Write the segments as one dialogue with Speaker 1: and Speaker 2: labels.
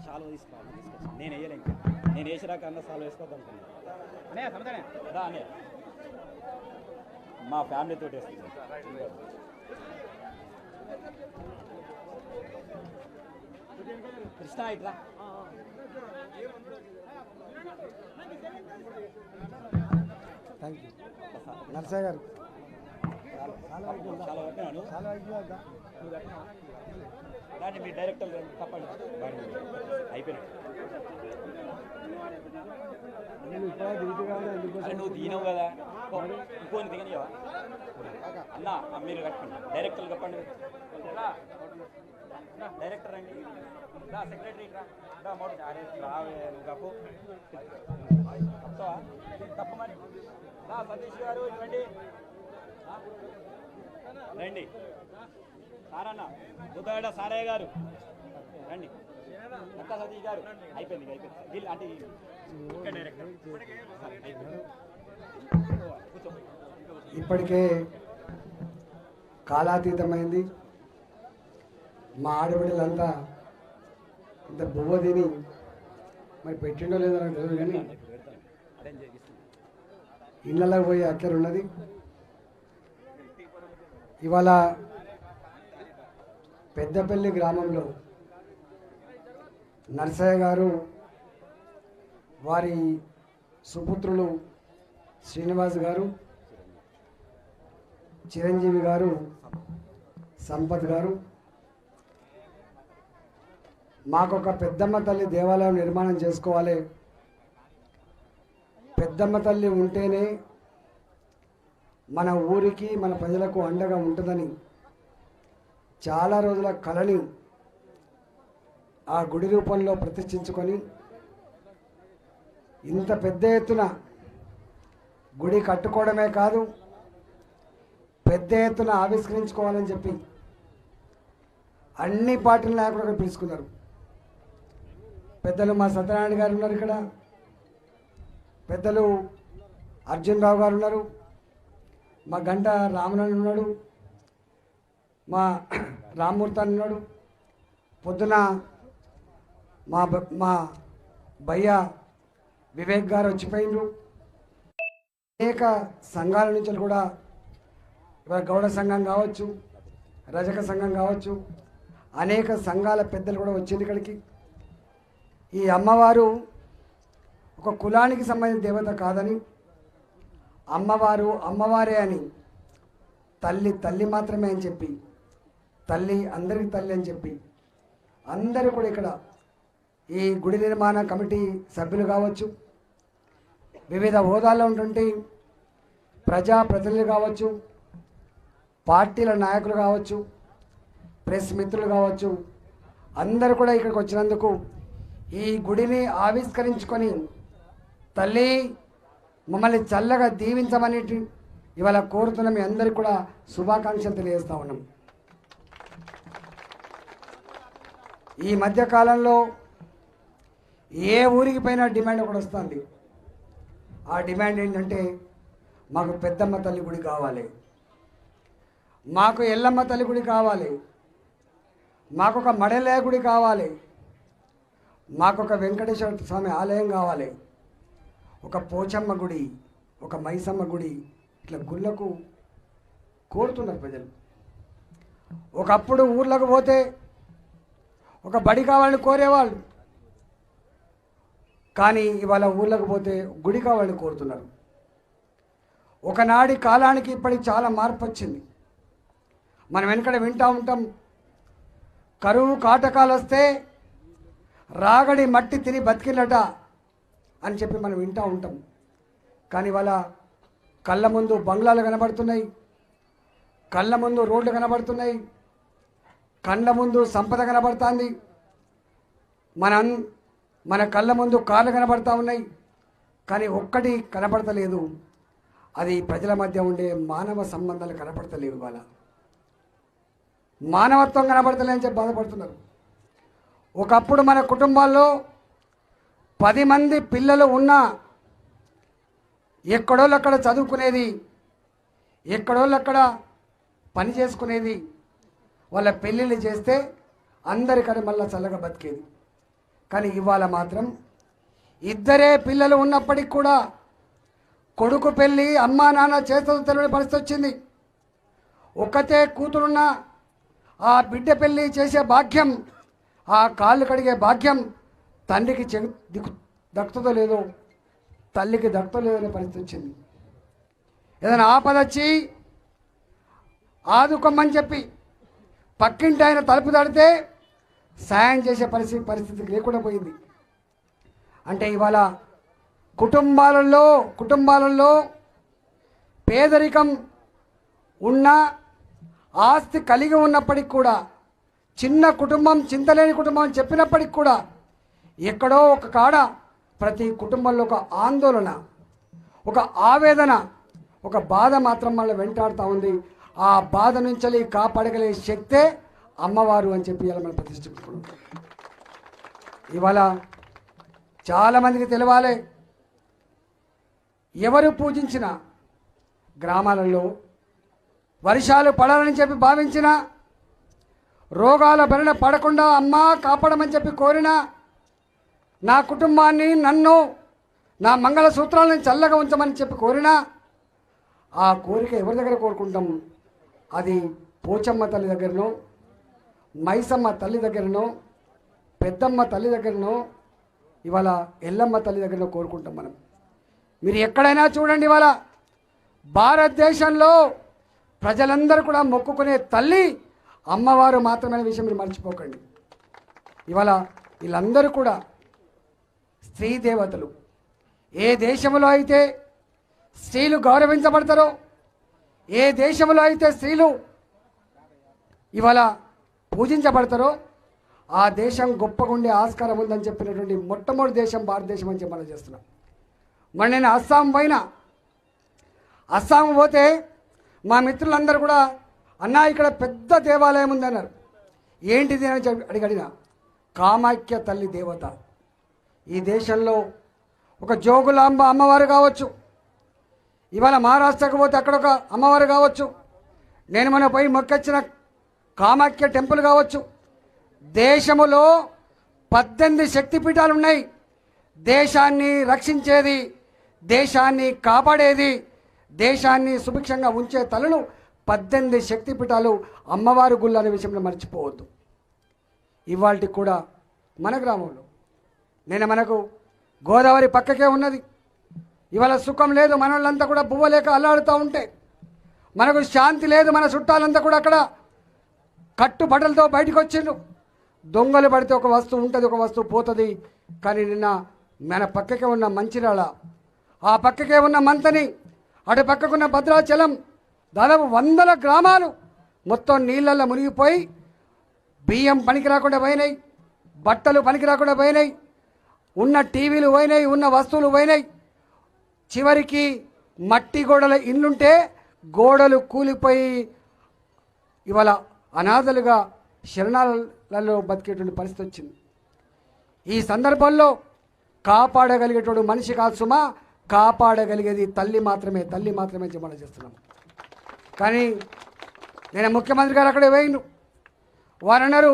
Speaker 1: చాలా తీసుకోవాలి నేను వేయలేం నేను వేసిరాక అన్న సాల్వ్ వేసుకోవద్దు అనుకున్నాను అనే మా ఫ్యామిలీతో వేసుకున్నాను కృష్ణ ఇట్లా
Speaker 2: థ్యాంక్ యూ నర్సయ్య గారు
Speaker 1: దాన్ని మీ డైరెక్టర్ తప్పండి అయిపోయినాడు నువ్వు దిగినావు కదా ఇంకోని దిగనివా అన్న మీరు కట్టండి డైరెక్టర్లు చెప్పండి డైరెక్టర్ అండి సెక్రటరీ రావే కప్పు తప్పు మరి సతీష్ గారు ఇవ్వండి రండి సారన్న బుద్ధగడ్డ సారయ్య గారు రండి అక్క సతీష్ గారు అయిపోయింది వీళ్ళు అంటే డైరెక్టర్
Speaker 2: ఇప్పటికే కాలాతీతమైంది మా ఆడబిడ్డలంతా ఇంత బువ్వ తిని మరి పెట్టిండో లేదో నాకు తెలియదు కానీ ఇళ్ళకి పోయి అక్కర ఉన్నది ఇవాళ పెద్దపల్లి గ్రామంలో నర్సయ్య గారు వారి సుపుత్రులు శ్రీనివాస్ గారు చిరంజీవి గారు సంపత్ గారు మాకొక పెద్దమ్మ తల్లి దేవాలయం నిర్మాణం చేసుకోవాలి పెద్దమ్మ తల్లి ఉంటేనే మన ఊరికి మన ప్రజలకు అండగా ఉంటుందని చాలా రోజుల కళని ఆ గుడి రూపంలో ప్రతిష్ఠించుకొని ఇంత పెద్ద ఎత్తున గుడి కట్టుకోవడమే కాదు పెద్ద ఎత్తున ఆవిష్కరించుకోవాలని చెప్పి అన్ని పార్టీల నాయకులు అక్కడ పిలుచుకున్నారు పెద్దలు మా సత్యనారాయణ గారు ఉన్నారు ఇక్కడ పెద్దలు అర్జున్ రావు గారు ఉన్నారు మా గంట రామనారాయణ ఉన్నాడు మా రామ్మూర్తి అని ఉన్నాడు పొద్దున మా భయ్య వివేక్ గారు వచ్చిపోయినారు అనేక సంఘాల నుంచి కూడా ఇవాళ గౌడ సంఘం కావచ్చు రజక సంఘం కావచ్చు అనేక సంఘాల పెద్దలు కూడా వచ్చింది ఇక్కడికి ఈ అమ్మవారు ఒక కులానికి సంబంధించిన దేవత కాదని అమ్మవారు అమ్మవారే అని తల్లి తల్లి మాత్రమే అని చెప్పి తల్లి అందరికి తల్లి అని చెప్పి అందరూ కూడా ఇక్కడ ఈ గుడి నిర్మాణ కమిటీ సభ్యులు కావచ్చు వివిధ హోదాల్లో ఉంటుంటే ప్రజాప్రతినిధులు కావచ్చు పార్టీల నాయకులు కావచ్చు ప్రెస్ మిత్రులు కావచ్చు అందరూ కూడా ఇక్కడికి వచ్చినందుకు ఈ గుడిని ఆవిష్కరించుకొని తల్లి మమ్మల్ని చల్లగా దీవించమని ఇవాళ కోరుతున్న మీ అందరికీ కూడా శుభాకాంక్షలు తెలియజేస్తా ఉన్నాం. ఈ మధ్యకాలంలో ఏ ఊరికి పైన డిమాండ్ కూడా వస్తుంది. ఆ డిమాండ్ ఏంటంటే మాకు పెద్దమ్మ తల్లి గుడి కావాలి, మాకు ఎల్లమ్మ తల్లి గుడి కావాలి, మాకొక మడలే గుడి కావాలి, మాకొక వెంకటేశ్వర స్వామి ఆలయం కావాలి, ఒక పోచమ్మ గుడి, ఒక మైసమ్మ గుడి, ఇట్లా గుళ్ళకు కోరుతున్నారు ప్రజలు. ఒకప్పుడు ఊర్లకు పోతే ఒక బడి కావాలని కోరేవాళ్ళు, కానీ ఇవాళ ఊర్లకు పోతే గుడి కావాలని కోరుతున్నారు. ఒకనాడి కాలానికి ఇప్పటికి చాలా మార్పు వచ్చింది. మనం వెనకడ వింటూ ఉంటాం, కరువు కాటకాలు వస్తే రాగడి మట్టి తిని బతికినట అని చెప్పి మనం వింటూ ఉంటాం. కానీ ఇవాళ కళ్ళ ముందు బంగ్లాలు కనబడుతున్నాయి, కళ్ళ ముందు రోడ్లు కనబడుతున్నాయి, కళ్ళ ముందు సంపద కనబడుతుంది, మన కళ్ళ ముందు కార్లు కనబడతా ఉన్నాయి. కానీ ఒక్కటి కనబడతలేదు, అది ప్రజల మధ్య ఉండే మానవ సంబంధాలు కనబడతలేవు. ఇవాళ మానవత్వం కనబడతలేని చెప్పి బాధపడుతున్నారు. ఒకప్పుడు మన కుటుంబాల్లో 10 మంది పిల్లలు ఉన్నా ఎక్కడోళ్ళు అక్కడ చదువుకునేది, ఎక్కడోళ్ళు అక్కడ పని చేసుకునేది. వాళ్ళ పెళ్ళిళ్ళు చేస్తే అందరికని మళ్ళీ చల్లగా బతికేది. కానీ ఇవాళ మాత్రం ఇద్దరే పిల్లలు ఉన్నప్పటికి కూడా కొడుకు పెళ్ళి అమ్మా నాన్న చేతులు తెలియని పరిస్థితి వచ్చింది. ఒక్కతే కూతురున్న ఆ బిడ్డ పెళ్ళి చేసే భాగ్యం, ఆ కాళ్ళు కడిగే భాగ్యం తండ్రికి దక్కుతుందో లేదో, తల్లికి దక్కుతో లేదనే పరిస్థితి వచ్చింది. ఏదైనా ఆపదొచ్చి ఆదుకోమని చెప్పి పక్కింటి ఆయన తలుపు తడితే సాయం చేసే పరిస్థితి లేకుండా పోయింది. అంటే ఇవాళ కుటుంబాలలో పేదరికం ఉన్న, ఆస్తి కలిగి ఉన్నప్పటికి కూడా, చిన్న కుటుంబం చింతలేని కుటుంబం అని చెప్పినప్పటికి కూడా ఎక్కడో ఒక కాడ ప్రతి కుటుంబంలో ఒక ఆందోళన, ఒక ఆవేదన, ఒక బాధ మాత్రం మళ్ళీ వెంటాడుతూ ఉంది. ఆ బాధ నుంచి కాపాడగలిగే శక్తే అమ్మవారు అని చెప్పి ఇలా మనం ప్రతిష్ఠించుకుంటాం. ఇవాళ చాలామందికి తెలవాలి, ఎవరు పూజించిన గ్రామాలలో వర్షాలు పడాలని చెప్పి భావించిన, రోగాల బెరణ పడకుండా అమ్మా కాపాడమని చెప్పి కోరిన, నా కుటుంబాన్ని నన్ను నా మంగళసూత్రాలను చల్లగా ఉంచమని చెప్పి కోరిన, ఆ కోరిక ఎవరి దగ్గర కోరుకుంటాం? అది పోచమ్మ తల్లి దగ్గరనో, మైసమ్మ తల్లి దగ్గరనో, పెద్దమ్మ తల్లి దగ్గరనో, ఇవాళ ఎల్లమ్మ తల్లి దగ్గరనో కోరుకుంటాం మనం. మీరు ఎక్కడైనా చూడండి, ఇవాళ భారతదేశంలో ప్రజలందరూ కూడా మొక్కుకునే తల్లి అమ్మవారు మాత్రమే విషయం మీరు మర్చిపోకండి. ఇవాళ వీళ్ళందరూ కూడా స్త్రీ దేవతలు. ఏ దేశంలో అయితే స్త్రీలు గౌరవించబడతారో, ఏ దేశంలో అయితే స్త్రీలు ఇవాళ పూజించబడతారో, ఆ దేశం గొప్పగా ఉండే ఆస్కారం ఉందని చెప్పినటువంటి మొట్టమొదటి దేశం భారతదేశం అని చెప్పి మనం చేస్తున్నాం. మరి నేను అస్సాం పోతే మా మిత్రులందరూ కూడా అన్నా ఇక్కడ పెద్ద దేవాలయం ఉందన్నారు. ఏంటిది అని అడిగిన, కామాఖ్య తల్లి దేవత. ఈ దేశంలో ఒక జోగులాంబ అమ్మవారు కావచ్చు, ఇవాళ మహారాష్ట్రకు పోతే అక్కడ ఒక అమ్మవారు కావచ్చు, నేను మన పోయి మొక్కొచ్చిన కామాఖ్య టెంపుల్ కావచ్చు. దేశములో 18 శక్తిపీఠాలు ఉన్నాయి. దేశాన్ని రక్షించేది, దేశాన్ని కాపాడేది, దేశాన్ని సుభిక్షంగా ఉంచే తలలు 18 శక్తిపీఠాలు అమ్మవారి గుళ్ళు అనే విషయంలో మర్చిపోవద్దు. ఇవాళకి కూడా మన గ్రామంలో మనకు గోదావరి పక్కకే ఉన్నది. ఇవాళ సుఖం లేదు, మన వాళ్ళంతా కూడా బువ్వలేక అల్లాడుతూ ఉంటే, మనకు శాంతి లేదు. మన చుట్టాలంతా కూడా అక్కడ కట్టుబట్టలతో బయటకు వచ్చిండ్రు. దొంగలు పడితే ఒక వస్తువు ఉంటుంది, ఒక వస్తువు పోతుంది. కానీ నిన్న మన పక్కకే ఉన్న మంచిర్యాల, ఆ పక్కకే ఉన్న మంతని, అటు పక్కకున్న భద్రాచలం, దాదాపు 100 గ్రామాలు మొత్తం నీళ్ళల్లో మునిగిపోయి బియ్యం పనికి రాకుండా పోయినాయి, బట్టలు పనికి రాకుండా పోయినాయి, ఉన్న టీవీలు పోయినాయి, ఉన్న వస్తువులు పోయినాయి. చివరికి మట్టి గోడల ఇల్లుంటే గోడలు కూలిపోయి ఇవాళ అనాథలుగా శరణాలలో బతికేటువంటి పరిస్థితి వచ్చింది. ఈ సందర్భంలో కాపాడగలిగేటోడు మనిషి కాదు సుమా, కాపాడగలిగేది తల్లి మాత్రమే, తల్లి మాత్రమే మనం చేస్తున్నాం. కానీ నేను ముఖ్యమంత్రి గారు అక్కడే పోయిండు. వారు అన్నారు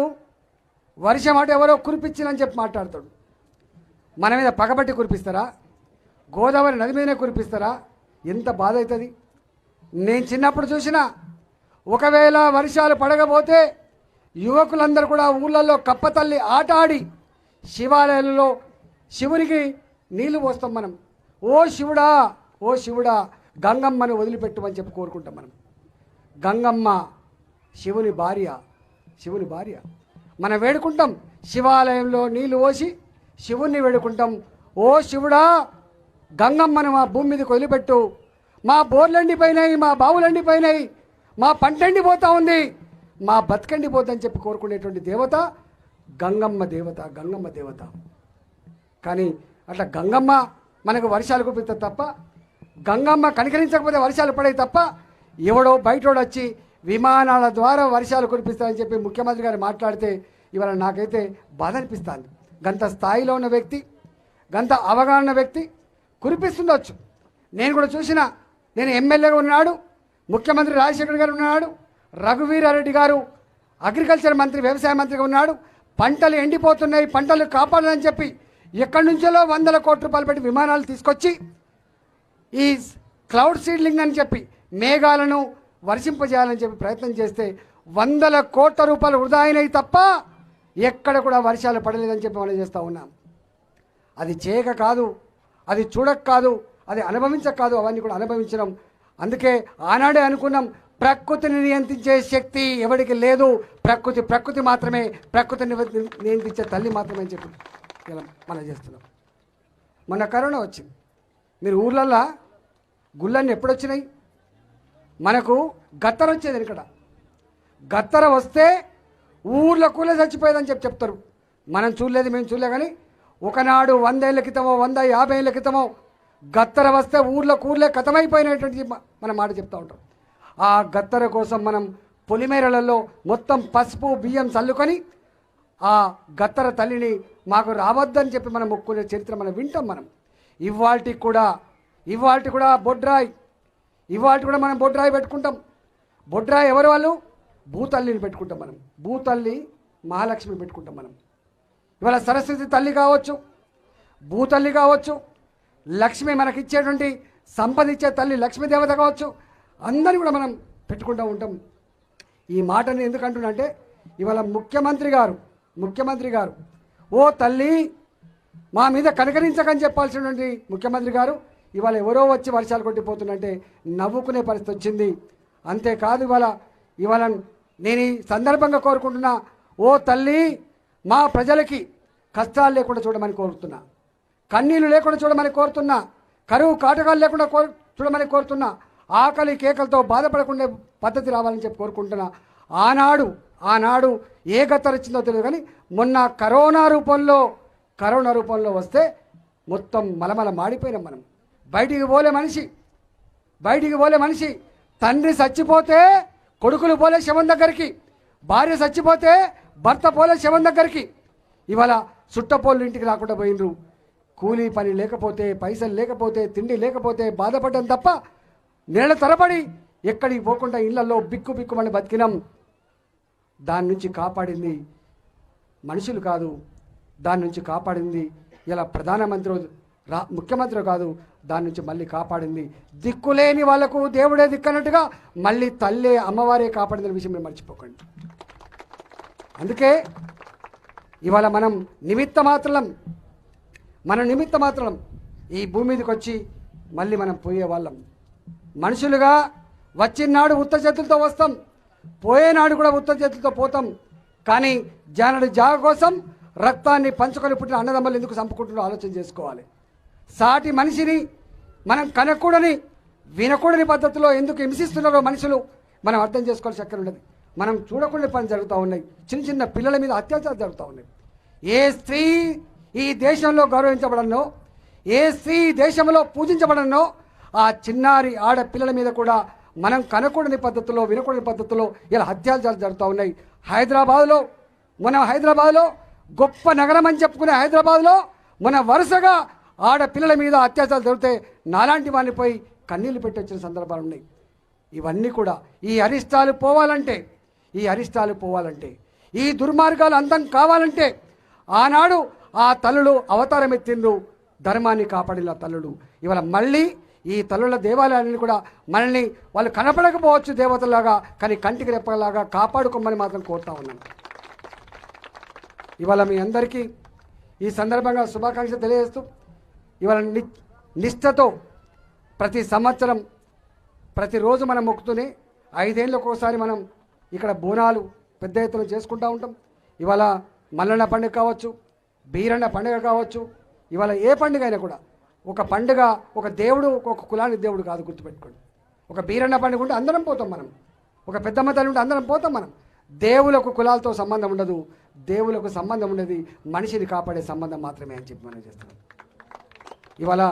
Speaker 2: వర్షం అటు ఎవరో కురిపించిందని చెప్పి మాట్లాడతాడు. మన మీద పగబట్టి కురిపిస్తారా? గోదావరి నది మీదనే కురిపిస్తారా? ఎంత బాధ అవుతుంది. నేను చిన్నప్పుడు చూసిన, ఒకవేళ వర్షాలు పడకపోతే యువకులందరూ కూడా ఊళ్ళల్లో కప్పతల్లి ఆట ఆడి శివాలయాలలో శివునికి నీళ్లు పోస్తాం మనం. ఓ శివుడా, ఓ శివుడా, గంగమ్మను వదిలిపెట్టమని చెప్పి కోరుకుంటాం మనం. గంగమ్మ శివుని భార్య, శివుని భార్య. మనం వేడుకుంటాం, శివాలయంలో నీళ్లు పోసి శివుణ్ణి వేడుకుంటాం. ఓ శివుడా, గంగమ్మను మా భూమి మీదకి వదిలిపెట్టు, మా బోర్లు ఎండిపోయినాయి, మా బావులు ఎండిపోయినాయి, మా పంట ఎండిపోతూ ఉంది, మా బతుకండిపోతుందని చెప్పి కోరుకునేటువంటి దేవత గంగమ్మ దేవత, గంగమ్మ దేవత. కానీ అట్లా గంగమ్మ మనకు వర్షాలు కురిపిస్తుంది తప్ప, గంగమ్మ కనికరించకపోతే వర్షాలు పడాయి తప్ప, ఎవడో బయటోడు వచ్చి విమానాల ద్వారా వర్షాలు కురిపిస్తారని చెప్పి ముఖ్యమంత్రి గారు మాట్లాడితే ఇవాళ నాకైతే బాధ అనిపిస్తుంది. గంత స్థాయిలో ఉన్న వ్యక్తి, గంత అవగాహన వ్యక్తి కురిపిస్తుండొచ్చు. నేను కూడా చూసిన, నేను ఎమ్మెల్యేగా ఉన్నాడు, ముఖ్యమంత్రి రాజశేఖర్ గారు ఉన్నాడు, రఘువీరారెడ్డి గారు అగ్రికల్చర్ మంత్రి, వ్యవసాయ మంత్రిగా ఉన్నాడు, పంటలు ఎండిపోతున్నాయి, పంటలు కాపాడాలని చెప్పి ఎక్కడి నుంచో 100 కోట్ల రూపాయలు పెట్టి విమానాలు తీసుకొచ్చి ఈ క్లౌడ్ సీడ్లింగ్ అని చెప్పి మేఘాలను వర్షింపజేయాలని చెప్పి ప్రయత్నం చేస్తే 100 కోట్ల రూపాయలు వృధా అయినాయి తప్ప ఎక్కడ కూడా వర్షాలు పడలేదని చెప్పి మనం చేస్తూ ఉన్నాం. అది చేయక కాదు, అది చూడక కాదు, అది అనుభవించక కాదు, అవన్నీ కూడా అనుభవించడం. అందుకే ఆనాడే అనుకున్నాం, ప్రకృతిని నియంత్రించే శక్తి ఎవరికి లేదు, ప్రకృతి మాత్రమే, ప్రకృతిని నియంత్రించే తల్లి మాత్రమే అని చెప్పి ఇలా మనం చేస్తున్నాం. మొన్న కరోనా వచ్చింది, మీరు ఊర్లల్లో గుళ్ళన్నీ ఎప్పుడు వచ్చినాయి? మనకు గత్తర వచ్చేది. ఇక్కడ గత్తర వస్తే ఊర్లో కూలే చచ్చిపోయేదని చెప్తారు. మనం చూడలేదు, మేము చూడలే. కానీ ఒకనాడు 100 ఏళ్ళ క్రితమో 150 ఏళ్ళ క్రితమో గత్తర వస్తే ఊర్లో కూరలే కథమైపోయినటువంటి మనం మాట చెప్తూ ఉంటాం. ఆ గత్తర కోసం మనం పొలిమేరలలో మొత్తం పసుపు బియ్యం చల్లుకొని ఆ గత్తర తల్లిని మాకు రావద్దని చెప్పి మనం మొక్కునే చరిత్ర మనం వింటాం. మనం ఇవాల్టి కూడా బొడ్రాయి, ఇవాల్టి కూడా మనం బొడ్రాయి పెట్టుకుంటాం. బొడ్రాయి ఎవరు? వాళ్ళు భూతల్లిని పెట్టుకుంటాం. మనం భూతల్లి మహాలక్ష్మి పెట్టుకుంటాం. మనం ఇవాళ సరస్వతి తల్లి కావచ్చు, భూతల్లి కావచ్చు, లక్ష్మి మనకిచ్చేటువంటి సంపద ఇచ్చే తల్లి లక్ష్మీదేవత కావచ్చు, అందరినీ కూడా మనం పెట్టుకుంటూ ఉంటాం. ఈ మాటని ఎందుకంటున్నా అంటే ఇవాళ ముఖ్యమంత్రి గారు ఓ తల్లి మా మీద కనకరించకని చెప్పాల్సినటువంటి ముఖ్యమంత్రి గారు ఇవాళ ఎవరో వచ్చి వర్షాలు కొట్టిపోతుందంటే నవ్వుకునే పరిస్థితి వచ్చింది. అంతేకాదు ఇవాళ నేను ఈ సందర్భంగా కోరుకుంటున్నా, ఓ తల్లి మా ప్రజలకి కష్టాలు లేకుండా చూడమని కోరుతున్నా, కన్నీళ్ళు లేకుండా చూడమని కోరుతున్నా, కరువు కాటకాలు లేకుండా చూడమని కోరుతున్నా, ఆకలి కేకలతో బాధపడకుండా పద్ధతి రావాలని చెప్పి కోరుకుంటున్నా. ఆనాడు ఏ గత్తర వచ్చిందో తెలియదు, కానీ మొన్న కరోనా రూపంలో వస్తే మొత్తం మలమల మాడిపోయినాం. మనం బయటికి పోలే మనిషి తండ్రి చచ్చిపోతే కొడుకులు పోలే శవం దగ్గరికి, భార్య చచ్చిపోతే భర్త పోలే శవం దగ్గరికి. ఇవాళ చుట్టపోళ్ళు ఇంటికి రాకుండా పోయినరు. కూలీ పని లేకపోతే, పైసలు లేకపోతే, తిండి లేకపోతే బాధపడ్డం తప్ప నెలల తరబడి ఎక్కడికి పోకుండా ఇళ్లలో బిక్కుమని బతికినాం. దాని నుంచి కాపాడింది మనుషులు కాదు, దాని నుంచి కాపాడింది ఇలా ముఖ్యమంత్రి కాదు, దాని నుంచి మళ్ళీ కాపాడింది దిక్కులేని వాళ్ళకు దేవుడే దిక్కన్నట్టుగా మళ్ళీ తల్లే అమ్మవారే కాపాడిందనే విషయం మీరు మర్చిపోకండి. అందుకే ఇవాళ మనం నిమిత్త మాత్రం ఈ భూమి మీదకి వచ్చి మళ్ళీ మనం పోయే వాళ్ళం. మనుషులుగా వచ్చినాడు ఉత్త చేతులతో వస్తాం, పోయేనాడు కూడా ఉత్త చేతులతో పోతాం. కానీ జానడు జాగ కోసం రక్తాన్ని పంచుకొని పుట్టిన అన్నదమ్మలు ఎందుకు చంపుకుంటున్నారో ఆలోచన చేసుకోవాలి. సాటి మనిషిని మనం వినకూడని పద్ధతిలో ఎందుకు హింసిస్తున్నారో మనుషులు మనం అర్థం చేసుకోవాల్సి చక్కర ఉండదు. మనం చూడకుండా పని జరుగుతూ ఉన్నాయి. చిన్న పిల్లల మీద అత్యాచారం జరుగుతూ ఉన్నాయి. ఏ స్త్రీ ఈ దేశంలో గౌరవించబడనో, ఏ స్త్రీ దేశంలో పూజించబడనో ఆ చిన్నారి ఆడపిల్లల మీద కూడా మనం కనకూడని పద్ధతిలో, వినకూడని పద్ధతిలో ఇలా అత్యాచారాలు జరుగుతూ ఉన్నాయి. హైదరాబాద్లో గొప్ప నగరం అని చెప్పుకునే హైదరాబాద్లో మన వరుసగా ఆడపిల్లల మీద అత్యాచారాలు జరిగితే నాలాంటి వాడిని పోయి కన్నీళ్లు పెట్టి వచ్చిన సందర్భాలు ఉన్నాయి. ఇవన్నీ కూడా ఈ అరిష్టాలు పోవాలంటే, ఈ దుర్మార్గాలు అంతం కావాలంటే ఆనాడు ఆ తల్లులు అవతారం ఎత్తిండ్రు, ధర్మాన్ని కాపాడిన తల్లులు. ఇవాళ మళ్ళీ ఈ తల్లుల దేవాలయాన్ని కూడా మనల్ని వాళ్ళు కనపడకపోవచ్చు దేవతలాగా, కానీ కంటికి రెప్పలాగా కాపాడుకోమని మాత్రం కోరుతా ఉన్నాను. ఇవాళ మీ అందరికీ ఈ సందర్భంగా శుభాకాంక్షలు తెలియజేస్తూ ఇవాళ నిష్ఠతో ప్రతి సంవత్సరం ప్రతిరోజు మనం మొక్కుతూనే 5 ఏళ్ళకు ఒకసారి మనం ఇక్కడ బోనాలు పెద్ద ఎత్తున చేసుకుంటూ ఉంటాం. ఇవాళ మల్లన్న పండుగ కావచ్చు, బీరన్న పండుగ కావచ్చు, ఇవాళ ఏ పండుగ అయినా కూడా ఒక పండుగ, ఒక దేవుడు ఒక కులానికి దేవుడు కాదు, గుర్తుపెట్టుకోండి. ఒక బీరన్న పండుగ ఉంటే అందరం పోతాం మనం, ఒక పెద్దమ్మ తల్లి ఉంటే అందరం పోతాం మనం. దేవులకు కులాలతో సంబంధం ఉండదు, దేవులకు సంబంధం ఉండేది మనిషిని కాపాడే సంబంధం మాత్రమే అని చెప్పి మనం చేస్తున్నాం. ఇవాళ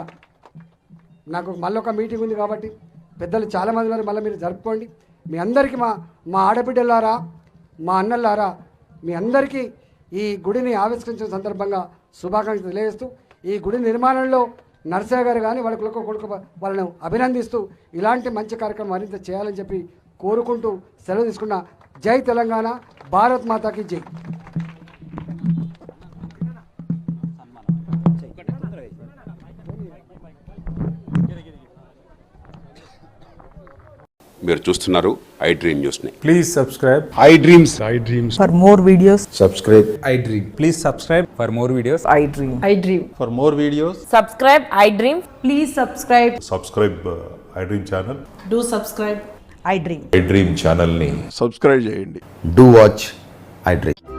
Speaker 2: నాకు మళ్ళొక మీటింగ్ ఉంది కాబట్టి పెద్దలు చాలామంది ఉన్నారు, మళ్ళీ మీరు జరుపుకోండి. మీ అందరికీ మా ఆడబిడ్డలారా, మా అన్నలారా, మీ అందరికీ ఈ గుడిని ఆవిష్కరించిన సందర్భంగా శుభాకాంక్షలు తెలియజేస్తూ, ఈ గుడి నిర్మాణంలో నర్సయ్య గారు కానీ వాళ్ళ కొడుకు వాళ్ళను అభినందిస్తూ ఇలాంటి మంచి కార్యక్రమం మరింత చేయాలని చెప్పి కోరుకుంటూ సెలవు తీసుకున్న. జై తెలంగాణ, భారత్ మాతాకి జై.
Speaker 3: మీరు చూస్తున్నారు ఐ డ్రీమ్ న్యూస్ని.
Speaker 4: Please subscribe.
Speaker 3: I dreams
Speaker 5: For more videos,
Speaker 6: subscribe
Speaker 4: I Dream. Please subscribe for more videos.
Speaker 5: I dream. I dream.
Speaker 6: for more videos.
Speaker 7: Subscribe, I dream. Please subscribe.
Speaker 8: Subscribe I dream channel.
Speaker 7: Do subscribe.
Speaker 5: I dream.
Speaker 8: I dream ఛానల్ని
Speaker 6: subscribe చేయండి. Do watch I Dream.